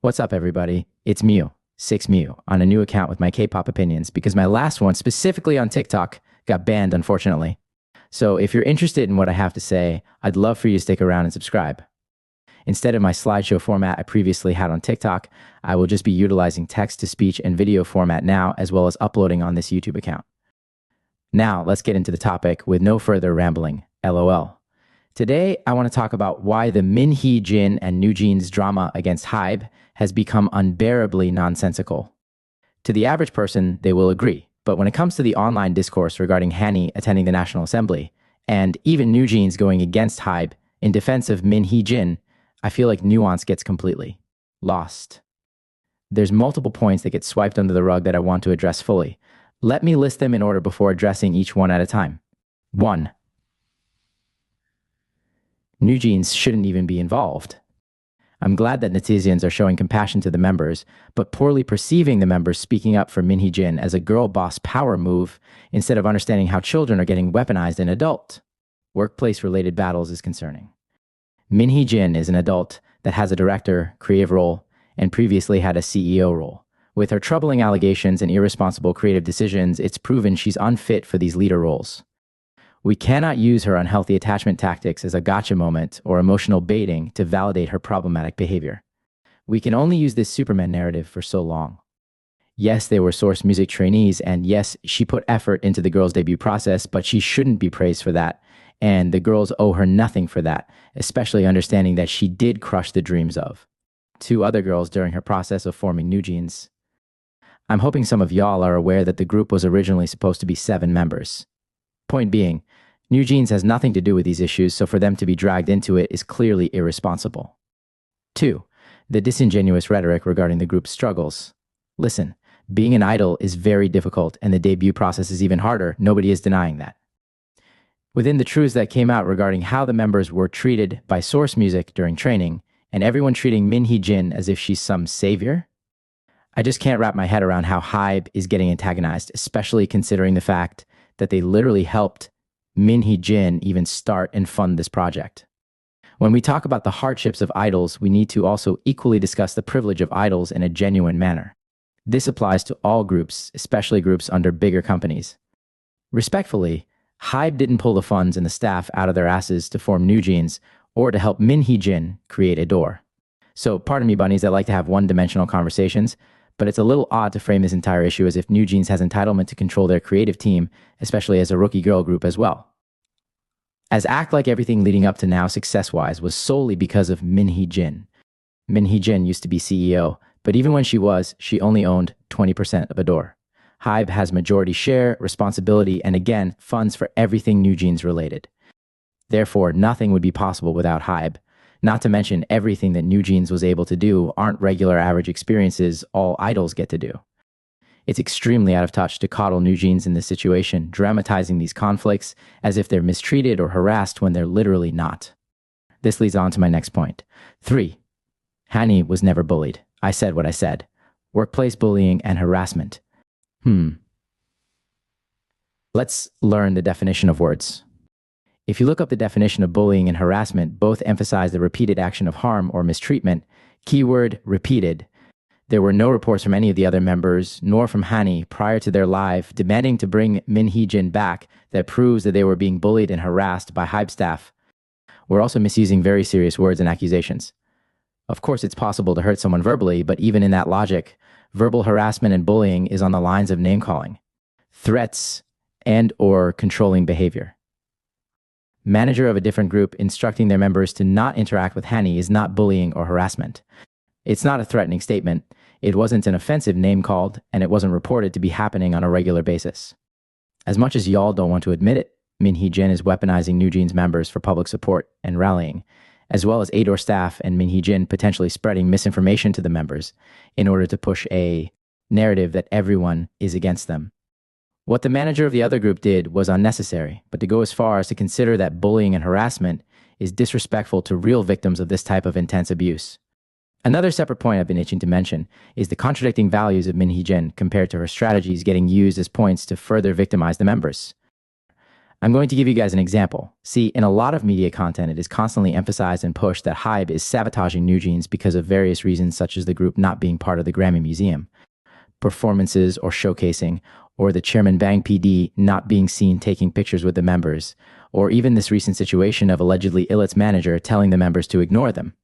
What's up, everybody? It's Mew, 6Mew, on a new account with my K-pop opinions because my last one, specifically on TikTok, got banned, unfortunately. So if you're interested in what I have to say, I'd love for you to stick around and subscribe. Instead of my slideshow format I previously had on TikTok, I will just be utilizing text-to-speech and video format now, as well as uploading on this YouTube account. Now, let's get into the topic with no further rambling, LOL. Today, I want to talk about why the Minhee Jin and NewJeans drama against HYBE has become unbearably nonsensical. To the average person, they will agree, but when it comes to the online discourse regarding Hanni attending the National Assembly, and even NewJeans going against HYBE in defense of Minhee Jin, I feel like nuance gets completely lost. There's multiple points that get swiped under the rug that I want to address fully. Let me list them in order before addressing each one at a time. 1. NewJeans shouldn't even be involved. I'm glad that netizens are showing compassion to the members, but poorly perceiving the members speaking up for Minhee Jin as a girl boss power move instead of understanding how children are getting weaponized in adult workplace-related battles is concerning. Minhee Jin is an adult that has a director, creative role, and previously had a CEO role. With her troubling allegations and irresponsible creative decisions, it's proven she's unfit for these leader roles. We cannot use her unhealthy attachment tactics as a gotcha moment or emotional baiting to validate her problematic behavior. We can only use this Superman narrative for so long. Yes, they were Source Music trainees, and yes, she put effort into the girls' debut process, but she shouldn't be praised for that, and the girls owe her nothing for that, especially understanding that she did crush the dreams of 2 other girls during her process of forming NewJeans. I'm hoping some of y'all are aware that the group was originally supposed to be 7 members. Point being, NewJeans has nothing to do with these issues, so for them to be dragged into it is clearly irresponsible. 2. The disingenuous rhetoric regarding the group's struggles. Listen, being an idol is very difficult, and the debut process is even harder. Nobody is denying that. Within the truths that came out regarding how the members were treated by Source Music during training, and everyone treating Minhee Jin as if she's some savior, I just can't wrap my head around how HYBE is getting antagonized, especially considering the fact that they literally helped Minhee Jin even start and fund this project. When we talk about the hardships of idols, we need to also equally discuss the privilege of idols in a genuine manner. This applies to all groups, especially groups under bigger companies. Respectfully, HYBE didn't pull the funds and the staff out of their asses to form NewJeans or to help Minhee Jin create a door. So pardon me, bunnies, that like to have one-dimensional conversations, but it's a little odd to frame this entire issue as if NewJeans has entitlement to control their creative team, especially as a rookie girl group as well. As act like everything leading up to now success-wise was solely because of Minhee Jin. Minhee Jin used to be CEO, but even when she was, she only owned 20% of Adore. HYBE has majority share, responsibility, and again, funds for everything NewJeans related. Therefore, nothing would be possible without HYBE. Not to mention everything that NewJeans was able to do aren't regular average experiences all idols get to do. It's extremely out of touch to coddle NewJeans in this situation, dramatizing these conflicts as if they're mistreated or harassed when they're literally not. This leads on to my next point. 3. Hanni was never bullied. I said what I said. Workplace bullying and harassment. Let's learn the definition of words. If you look up the definition of bullying and harassment, both emphasize the repeated action of harm or mistreatment. Keyword repeated. There were no reports from any of the other members, nor from Hanni, prior to their live demanding to bring Minhee Jin back that proves that they were being bullied and harassed by HYBE staff. We're also misusing very serious words and accusations. Of course, it's possible to hurt someone verbally, but even in that logic, verbal harassment and bullying is on the lines of name-calling, threats, and/or controlling behavior. Manager of a different group instructing their members to not interact with Hanni is not bullying or harassment. It's not a threatening statement. It wasn't an offensive name called, and it wasn't reported to be happening on a regular basis. As much as y'all don't want to admit it, Minhee Jin is weaponizing NewJeans members for public support and rallying, as well as Adore staff and Minhee Jin potentially spreading misinformation to the members in order to push a narrative that everyone is against them. What the manager of the other group did was unnecessary, but to go as far as to consider that bullying and harassment is disrespectful to real victims of this type of intense abuse. Another separate point I've been itching to mention is the contradicting values of Minhee Jin compared to her strategies getting used as points to further victimize the members. I'm going to give you guys an example. See, in a lot of media content, it is constantly emphasized and pushed that HYBE is sabotaging NewJeans because of various reasons, such as the group not being part of the Grammy Museum, performances or showcasing, or the chairman Bang PD not being seen taking pictures with the members, or even this recent situation of allegedly Illit's manager telling the members to ignore them.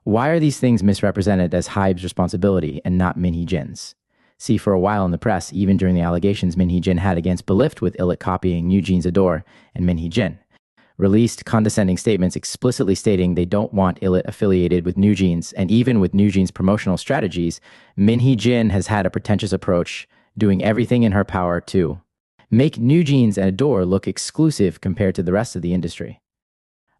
Why are these things misrepresented as HYBE's responsibility and not Minhee Jin's? See, for a while in the press, even during the allegations Minhee Jin had against Belift with Illit copying NewJeans' Adore and Minhee Jin, released condescending statements explicitly stating they don't want Illit affiliated with NewJeans, and even with NewJeans' promotional strategies, Minhee Jin has had a pretentious approach, doing everything in her power to make NewJeans and Adore look exclusive compared to the rest of the industry.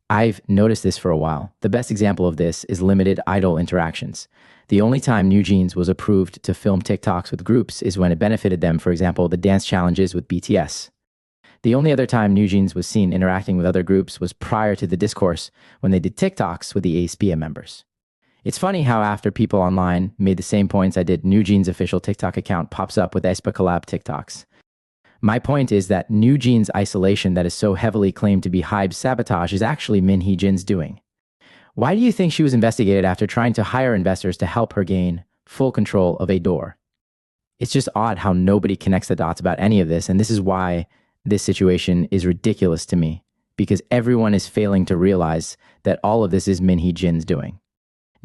I've noticed this for a while. The best example of this is limited I-dle interactions. The only time NewJeans was approved to film TikToks with groups is when it benefited them, for example, the dance challenges with BTS. The only other time NewJeans was seen interacting with other groups was prior to the discourse when they did TikToks with the Aespa members. It's funny how after people online made the same points I did, NewJeans' official TikTok account pops up with Aespa collab TikToks. My point is that NewJeans' isolation that is so heavily claimed to be HYBE's sabotage is actually Minhee Jin's doing. Why do you think she was investigated after trying to hire investors to help her gain full control of Adore? It's just odd how nobody connects the dots about any of this, and this is why this situation is ridiculous to me, because everyone is failing to realize that all of this is Minhee Jin's doing.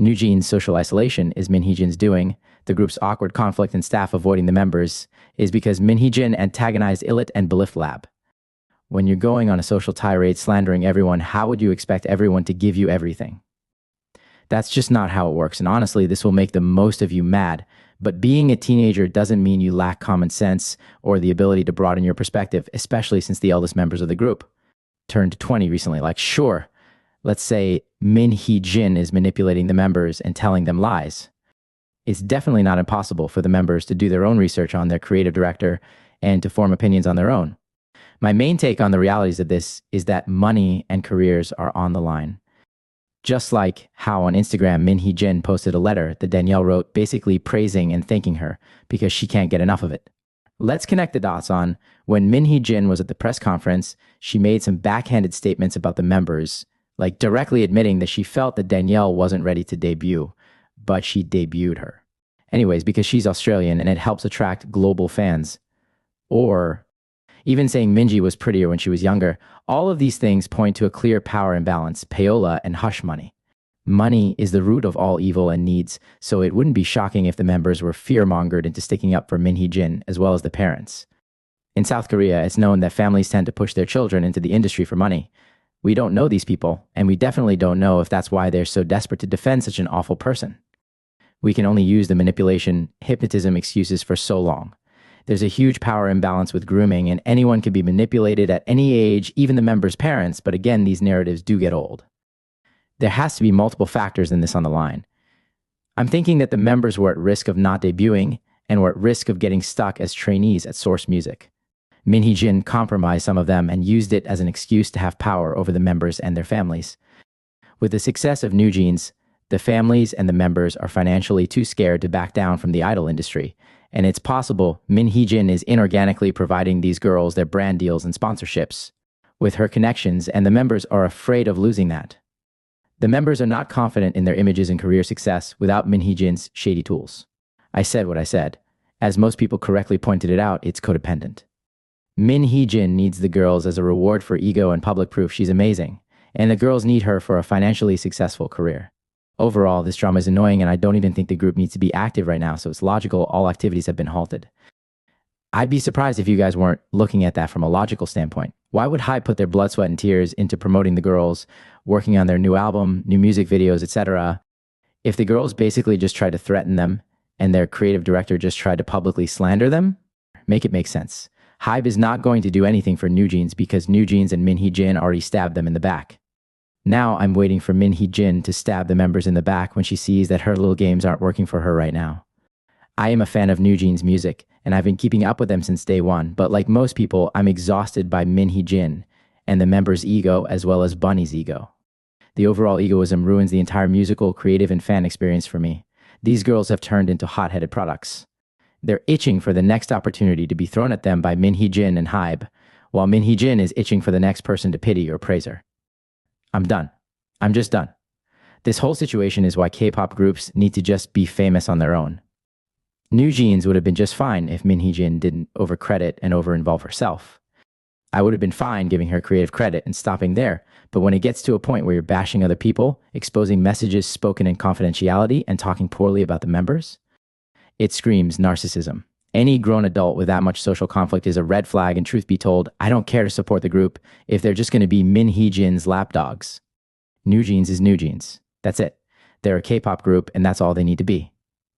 NewJeans' social isolation is Minhee Jin's doing. The group's awkward conflict and staff avoiding the members is because Minhee Jin antagonized Illit and Belift Lab. When you're going on a social tirade slandering everyone, how would you expect everyone to give you everything? That's just not how it works, and honestly, this will make the most of you mad, but being a teenager doesn't mean you lack common sense or the ability to broaden your perspective, especially since the eldest members of the group turned 20 recently. Like, sure, let's say Minhee Jin is manipulating the members and telling them lies. It's definitely not impossible for the members to do their own research on their creative director and to form opinions on their own. My main take on the realities of this is that money and careers are on the line. Just like how on Instagram, Minhee Jin posted a letter that Danielle wrote basically praising and thanking her because she can't get enough of it. Let's connect the dots on when Minhee Jin was at the press conference, she made some backhanded statements about the members, like directly admitting that she felt that Danielle wasn't ready to debut, but she debuted her. Anyways, because she's Australian and it helps attract global fans. Or even saying Minji was prettier when she was younger. All of these things point to a clear power imbalance, payola and hush money. Money is the root of all evil and needs, so it wouldn't be shocking if the members were fear-mongered into sticking up for Minhee Jin as well as the parents. In South Korea, it's known that families tend to push their children into the industry for money. We don't know these people, and we definitely don't know if that's why they're so desperate to defend such an awful person. We can only use the manipulation, hypnotism excuses for so long. There's a huge power imbalance with grooming, and anyone can be manipulated at any age, even the members' parents, but again, these narratives do get old. There has to be multiple factors in this on the line. I'm thinking that the members were at risk of not debuting and were at risk of getting stuck as trainees at Source Music. Minhee Jin compromised some of them and used it as an excuse to have power over the members and their families. With the success of NewJeans, the families and the members are financially too scared to back down from the idol industry, and it's possible Minhee Jin is inorganically providing these girls their brand deals and sponsorships with her connections, and the members are afraid of losing that. The members are not confident in their images and career success without Minhee Jin's shady tools. I said what I said. As most people correctly pointed it out, it's codependent. Minhee Jin needs the girls as a reward for ego and public proof she's amazing, and the girls need her for a financially successful career. Overall, this drama is annoying, and I don't even think the group needs to be active right now, so it's logical all activities have been halted. I'd be surprised if you guys weren't looking at that from a logical standpoint. Why would HYBE put their blood, sweat, and tears into promoting the girls, working on their new album, new music videos, etc., if the girls basically just tried to threaten them and their creative director just tried to publicly slander them? Make it make sense. HYBE is not going to do anything for NewJeans because NewJeans and Minhee Jin already stabbed them in the back. Now I'm waiting for Minhee Jin to stab the members in the back when she sees that her little games aren't working for her right now. I am a fan of NewJeans' music, and I've been keeping up with them since day one, but like most people, I'm exhausted by Minhee Jin and the members' ego as well as Bunny's ego. The overall egoism ruins the entire musical, creative, and fan experience for me. These girls have turned into hot-headed products. They're itching for the next opportunity to be thrown at them by Minhee Jin and HYBE, while Min Hee-jin is itching for the next person to pity or praise her. I'm done. I'm just done. This whole situation is why K-pop groups need to just be famous on their own. NewJeans would have been just fine if Min Hee-jin didn't over-credit and over-involve herself. I would have been fine giving her creative credit and stopping there, but when it gets to a point where you're bashing other people, exposing messages spoken in confidentiality, and talking poorly about the members, it screams narcissism. Any grown adult with that much social conflict is a red flag, and truth be told, I don't care to support the group if they're just going to be Min Hee-jin's lapdogs. NewJeans is NewJeans. That's it. They're a K-pop group, and that's all they need to be.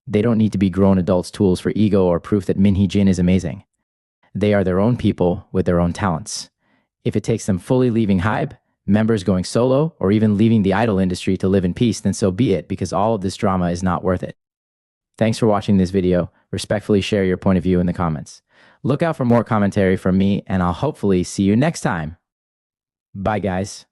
They don't need to be grown adults' tools for ego or proof that Min Hee-jin is amazing. They are their own people with their own talents. If it takes them fully leaving HYBE, members going solo, or even leaving the idol industry to live in peace, then so be it, because all of this drama is not worth it. Thanks for watching this video. Respectfully share your point of view in the comments. Look out for more commentary from me, and I'll hopefully see you next time. Bye, guys.